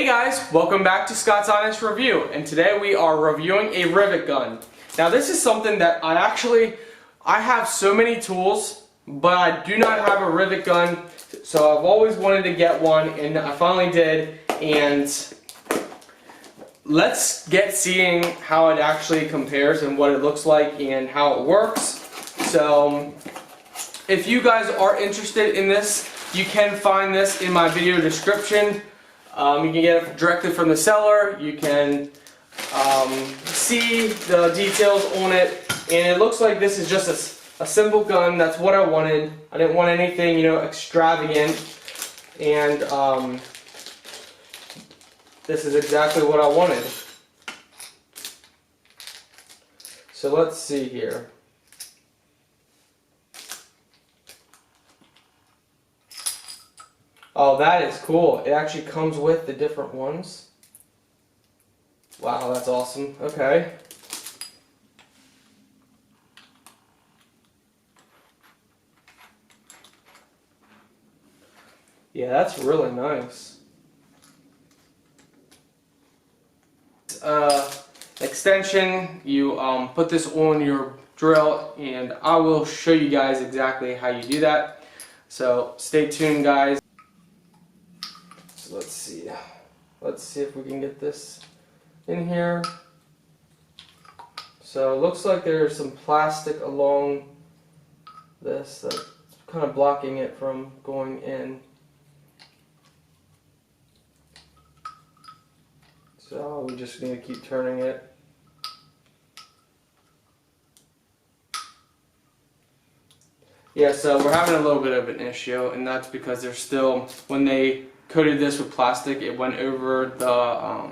Hey guys, welcome back to Scott's Honest Review, and today we are reviewing a rivet gun. Now this is something that I have so many tools, but I do not have a rivet gun, so I've always wanted to get one, and I finally did, and let's get seeing how it actually compares and what it looks like and how it works. So if you guys are interested in this, you can find this in my video description. You can get it directly from the seller. You can see the details on it, and it looks like this is just a simple gun. That's what I wanted. I didn't want anything, extravagant, and this is exactly what I wanted. So let's see here. Oh, that is cool. It actually comes with the different ones. Wow, that's awesome. Okay. Yeah, that's really nice. Extension, you put this on your drill, and I will show you guys exactly how you do that. So stay tuned, guys. So let's see if we can get this in here. So it looks like there's some plastic along this that's kind of blocking it from going in. So we just need to keep turning it. Yeah, so we're having a little bit of an issue, and that's because there's still, when they coated this with plastic, it went over the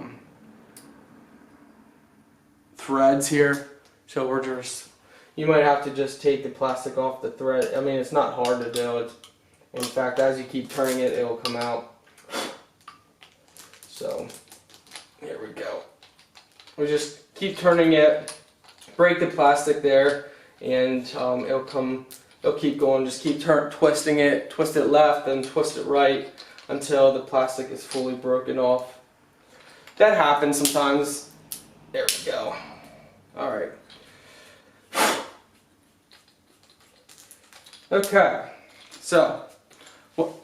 threads here. So you might have to just take the plastic off the thread. I mean, it's not hard to do. In fact, as you keep turning it, it will come out. So here we go. We just keep turning it, break the plastic there, and it'll keep going. Just keep twisting it, twist it left, then twist it right until the plastic is fully broken off. That happens sometimes. There we go. Alright. Okay. So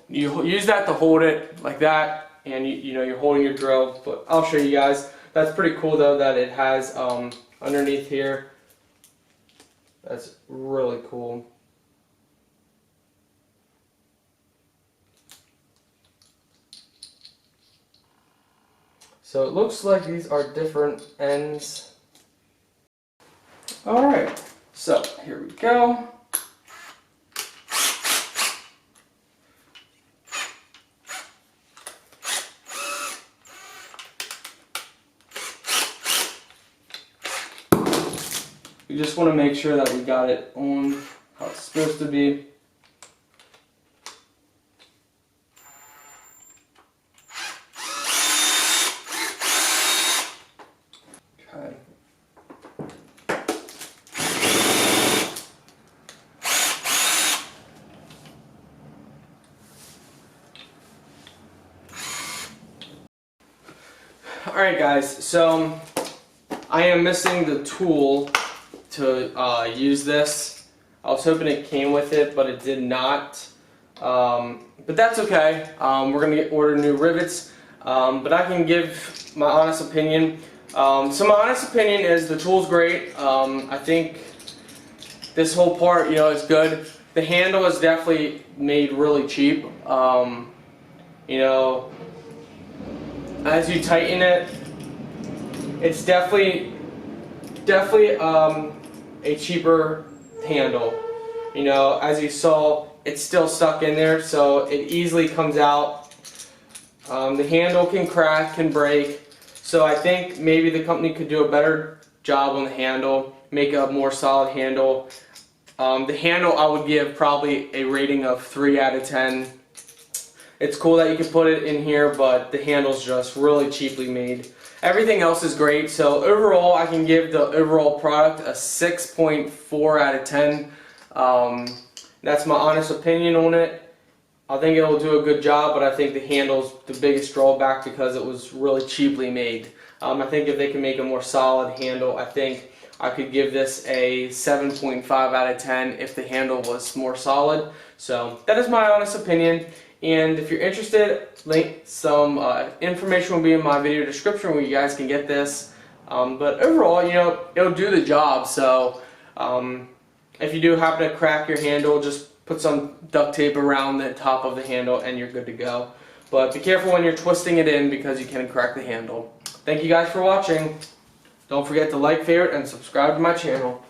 you use that to hold it like that, and you're holding your drill, but I'll show you guys. That's pretty cool though that it has underneath here. That's really cool. So it looks like these are different ends. Alright, so here we go. We just want to make sure that we got it on how it's supposed to be. Okay. Alright guys, so I am missing the tool to use this. I was hoping it came with it, but it did not. But that's okay. We're going to order new rivets. But I can give my honest opinion. So my honest opinion is the tool's great. I think this whole part, is good. The handle is definitely made really cheap. As you tighten it, it's definitely a cheaper handle. As you saw, it's still stuck in there, so it easily comes out. The handle can crack, can break, so I think maybe the company could do a better job on the handle, make a more solid handle. The handle I would give probably a rating of 3 out of 10. It's cool that you can put it in here, but the handle's just really cheaply made. Everything else is great, so overall I can give the overall product a 6.4 out of 10. That's my honest opinion on it. I think it'll do a good job, but I think the handle's the biggest drawback because it was really cheaply made. I think if they can make a more solid handle, I think I could give this a 7.5 out of 10 if the handle was more solid. So that is my honest opinion. And if you're interested, some information will be in my video description where you guys can get this. But overall, you know, it'll do the job. So if you do happen to crack your handle, just put some duct tape around the top of the handle and you're good to go. But be careful when you're twisting it in because you can crack the handle. Thank you guys for watching. Don't forget to like, favorite, and subscribe to my channel.